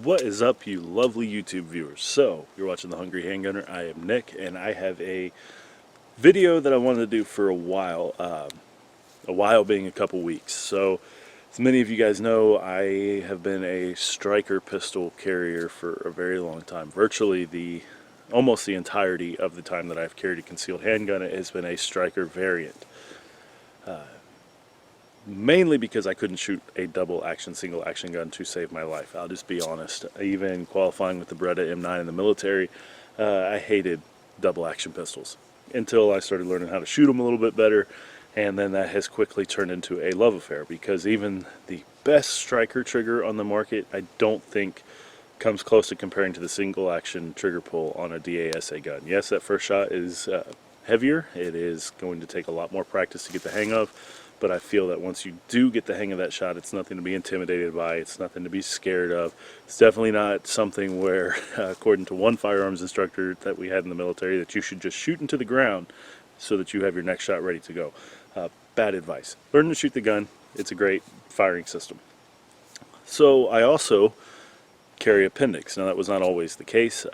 What is up, you lovely YouTube viewers? So, you're watching The Hungry Handgunner. I am Nick, and I have a video that I wanted to do for a while being a couple weeks. So, as many of you guys know, I have been a striker pistol carrier for a very long time. Virtually almost the entirety of the time that I've carried a concealed handgun, it has been a striker variant. Mainly because I couldn't shoot a double action, single action gun to save my life. I'll just be honest. Even qualifying with the Beretta M9 in the military, I hated double action pistols until I started learning how to shoot them a little bit better, and then that has quickly turned into a love affair, because even the best striker trigger on the market, I don't think comes close to comparing to the single action trigger pull on a DASA gun. Yes, that first shot is heavier. It is going to take a lot more practice to get the hang of. But I feel that once you do get the hang of that shot, it's nothing to be intimidated by. It's nothing to be scared of. It's definitely not something where, according to one firearms instructor that we had in the military, that you should just shoot into the ground so that you have your next shot ready to go. Bad advice. Learn to shoot the gun. It's a great firing system. So I also carry Appendix. Now that was not always the case.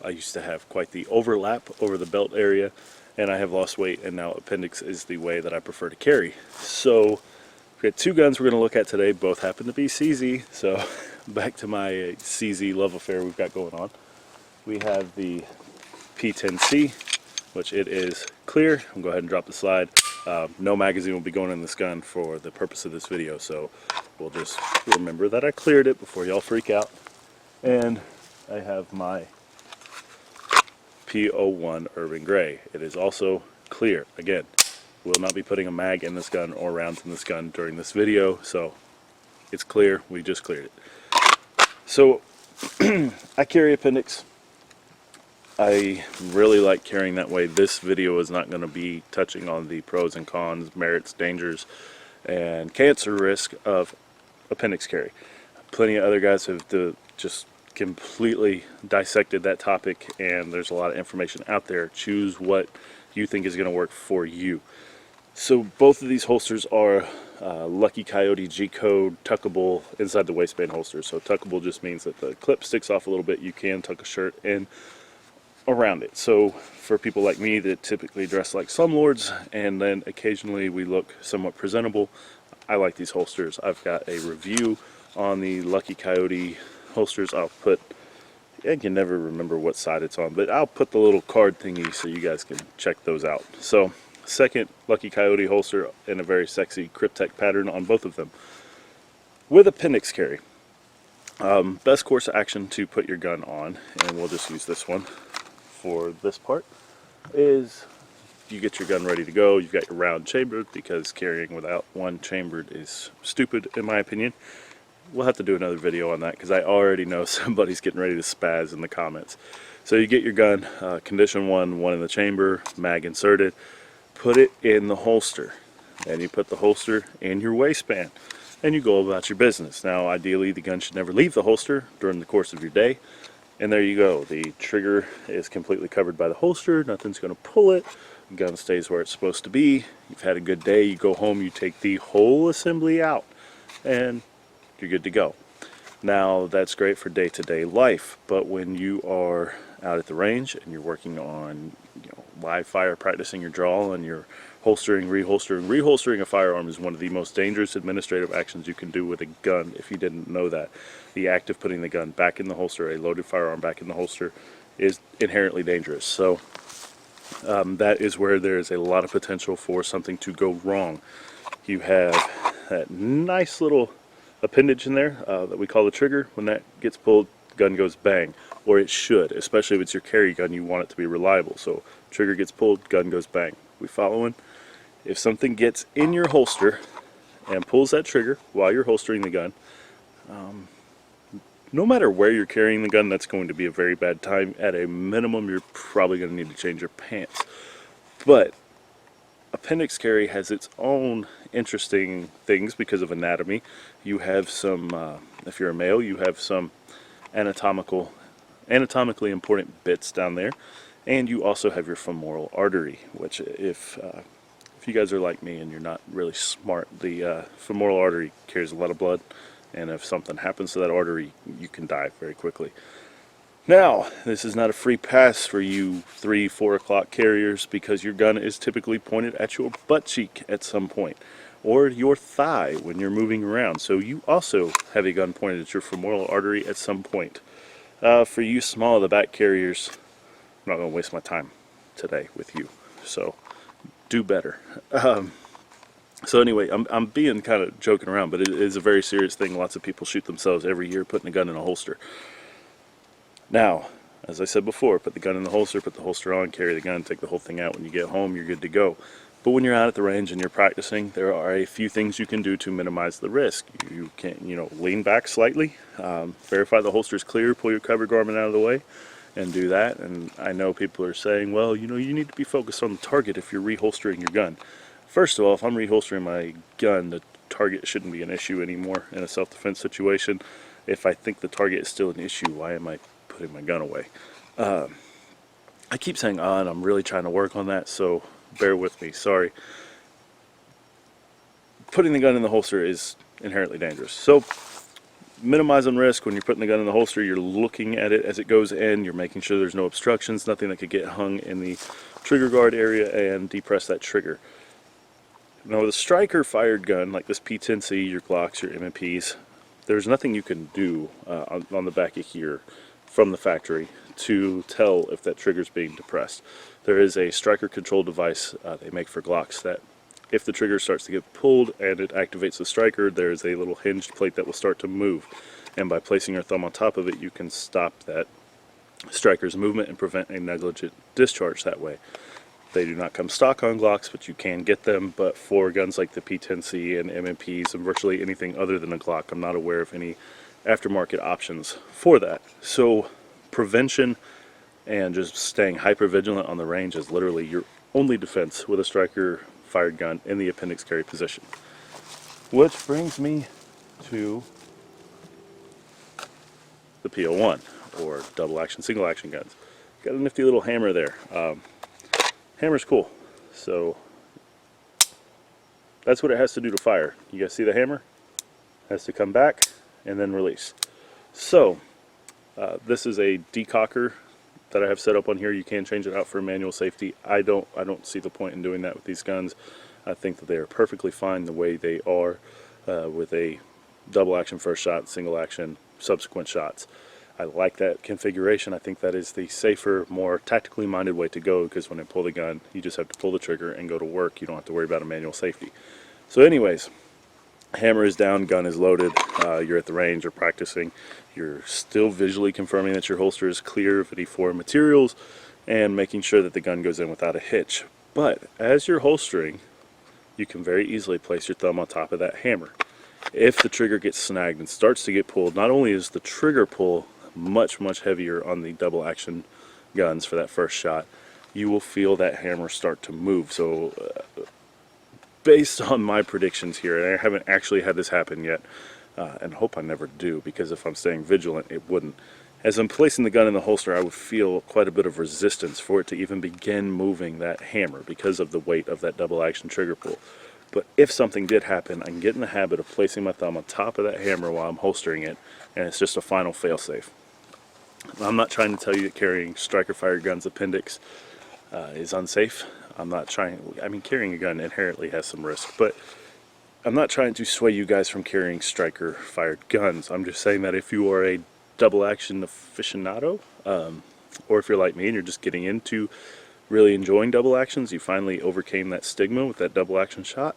I used to have quite the overlap over the belt area, and I have lost weight, and now Appendix is the way that I prefer to carry. So we've got two guns we're going to look at today. Both happen to be CZ, so back to my CZ love affair we've got going on. We have the P10C, which it is clear. I'm going to go ahead and drop the slide. No magazine will be going in this gun for the purpose of this video, so we'll just remember that I cleared it before y'all freak out. And I have my P01 Urban Gray. It is also clear. Again, we'll not be putting a mag in this gun or rounds in this gun during this video, so it's clear. We just cleared it. So I carry Appendix. I really like carrying that way. This video is not going to be touching on the pros and cons, merits, dangers, and cancer risk of Appendix carry. Plenty of other guys have just completely dissected that topic, and there's a lot of information out there. Choose what you think is going to work for you. So both of these holsters are Lucky Coyote G-code tuckable inside the waistband holster. So tuckable just means that the clip sticks off a little bit. You can tuck a shirt in around it. So for people like me that typically dress like slumlords and then occasionally we look somewhat presentable, I like these holsters. I've got a review on the Lucky Coyote holsters. I can never remember what side it's on, but I'll put the little card thingy so you guys can check those out. So second Lucky Coyote holster in a very sexy Cryptek pattern on both of them with Appendix carry. Best course of action to put your gun on, and we'll just use this one for this part, is you get your gun ready to go. You've got your round chambered, because carrying without one chambered is stupid in my opinion. We'll have to do another video on that, because I already know somebody's getting ready to spaz in the comments. So you get your gun, condition one in the chamber, mag inserted, put it in the holster, and you put the holster in your waistband, and you go about your business. Now ideally the gun should never leave the holster during the course of your day, and there you go. The trigger is completely covered by the holster, nothing's going to pull it, the gun stays where it's supposed to be. You've had a good day, you go home, you take the whole assembly out, and you're good to go. Now that's great for day-to-day life, but when you are out at the range and you're working on live fire, practicing your draw, and you're reholstering a firearm is one of the most dangerous administrative actions you can do with a gun. If you didn't know that, the act of putting the gun back in the holster, a loaded firearm back in the holster, is inherently dangerous. So that is where there is a lot of potential for something to go wrong. You have that nice little appendage in there that we call the trigger. When that gets pulled, the gun goes bang, or it should. Especially if it's your carry gun, you want it to be reliable. So trigger gets pulled, gun goes bang. We following? If something gets in your holster and pulls that trigger while you're holstering the gun, no matter where you're carrying the gun, that's going to be a very bad time. At a minimum, you're probably going to need to change your pants. But Appendix carry has its own interesting things because of anatomy. You have some, if you're a male, you have some anatomically important bits down there, and you also have your femoral artery, which if you guys are like me and you're not really smart, the femoral artery carries a lot of blood. and if something happens to that artery, you can die very quickly. Now, this is not a free pass for you 3-4 o'clock carriers, because your gun is typically pointed at your butt cheek at some point, or your thigh when you're moving around. So you also have a gun pointed at your femoral artery at some point. For you small of the back carriers, I'm not going to waste my time today with you, so do better. So anyway, I'm being kind of joking around, but it is a very serious thing. Lots of people shoot themselves every year putting a gun in a holster. Now, as I said before, put the gun in the holster on, carry the gun, take the whole thing out. When you get home, you're good to go. But when you're out at the range and you're practicing, there are a few things you can do to minimize the risk. You can, lean back slightly, verify the holster is clear, pull your cover garment out of the way, and do that. And I know people are saying, well, you need to be focused on the target if you're reholstering your gun. First of all, if I'm reholstering my gun, the target shouldn't be an issue anymore in a self-defense situation. If I think the target is still an issue, why am I putting my gun away? I keep saying and I'm really trying to work on that, so bear with me, sorry. Putting the gun in the holster is inherently dangerous. So minimizing risk. When you're putting the gun in the holster, you're looking at it as it goes in, you're making sure there's no obstructions, nothing that could get hung in the trigger guard area, and depress that trigger. Now with a striker fired gun like this P10C, your Glocks, your M&Ps, there's nothing you can do on the back of here from the factory to tell if that trigger is being depressed. There is a striker control device they make for Glocks that if the trigger starts to get pulled and it activates the striker, there's a little hinged plate that will start to move, and by placing your thumb on top of it, you can stop that striker's movement and prevent a negligent discharge that way. They do not come stock on Glocks, but you can get them. But for guns like the P10C and M&Ps and virtually anything other than a Glock, I'm not aware of any aftermarket options for that. So prevention and just staying hyper vigilant on the range is literally your only defense with a striker fired gun in the appendix carry position. Which brings me to the PO1, or double action, single action guns. Got a nifty little hammer there. Hammer's cool, so that's what it has to do to fire. You guys see the hammer? It has to come back and then release. So this is a decocker that I have set up on here. You can change it out for manual safety. I don't see the point in doing that with these guns. I think that they are perfectly fine the way they are with a double action first shot, single action subsequent shots. I like that configuration. I think that is the safer, more tactically minded way to go, because when I pull the gun, you just have to pull the trigger and go to work. You don't have to worry about a manual safety. So anyways, hammer is down, gun is loaded, you're at the range, you're practicing, you're still visually confirming that your holster is clear of any foreign materials and making sure that the gun goes in without a hitch. But as you're holstering, you can very easily place your thumb on top of that hammer. If the trigger gets snagged and starts to get pulled, not only is the trigger pull much heavier on the double action guns for that first shot, you will feel that hammer start to move. So based on my predictions here, and I haven't actually had this happen yet, and hope I never do, because if I'm staying vigilant, it wouldn't. As I'm placing the gun in the holster, I would feel quite a bit of resistance for it to even begin moving that hammer because of the weight of that double action trigger pull. But if something did happen, I can get in the habit of placing my thumb on top of that hammer while I'm holstering it, and it's just a final fail-safe. I'm not trying to tell you that carrying striker-fired guns appendix is unsafe. I'm not trying, carrying a gun inherently has some risk, but I'm not trying to sway you guys from carrying striker-fired guns. I'm just saying that if you are a double-action aficionado, or if you're like me and you're just getting into really enjoying double actions, you finally overcame that stigma with that double action shot,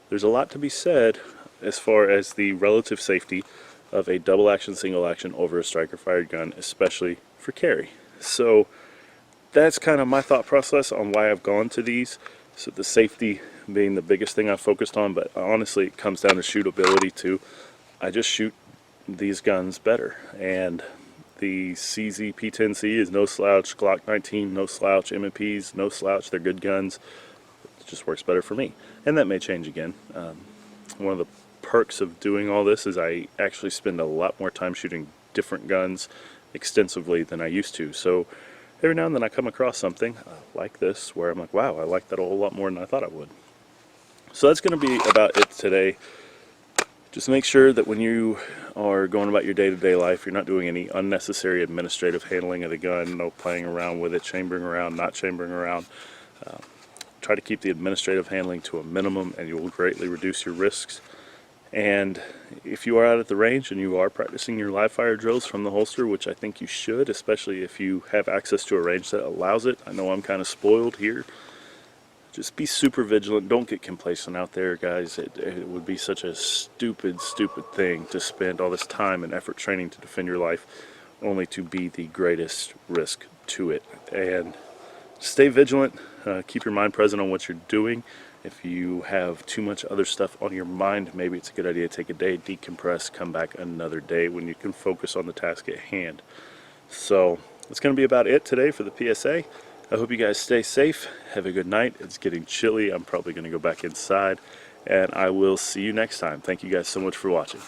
there's a lot to be said as far as the relative safety of a double action, single action over a striker fired gun, especially for carry. So that's kind of my thought process on why I've gone to these. So the safety being the biggest thing I've focused on, but honestly it comes down to shootability too. I just shoot these guns better, and the CZ P10C is no slouch, Glock 19 no slouch, M&Ps no slouch, they're good guns. It just works better for me, and that may change again. One of the perks of doing all this is I actually spend a lot more time shooting different guns extensively than I used to. So every now and then I come across something like this where I'm like, wow, I like that a whole lot more than I thought I would. So that's going to be about it today. Just make sure that when you are going about your day-to-day life, you're not doing any unnecessary administrative handling of the gun, no playing around with it, chambering around, not chambering around. Try to keep the administrative handling to a minimum, and you will greatly reduce your risks. And if you are out at the range and you are practicing your live fire drills from the holster, which I think you should, especially if you have access to a range that allows it. I know I'm kind of spoiled here. Just be super vigilant. Don't get complacent out there, guys. It would be such a stupid thing to spend all this time and effort training to defend your life only to be the greatest risk to it. And stay vigilant. Keep your mind present on what you're doing. If you have too much other stuff on your mind, maybe it's a good idea to take a day, decompress, come back another day when you can focus on the task at hand. So that's going to be about it today for the PSA. I hope you guys stay safe. Have a good night. It's getting chilly. I'm probably going to go back inside, and I will see you next time. Thank you guys so much for watching.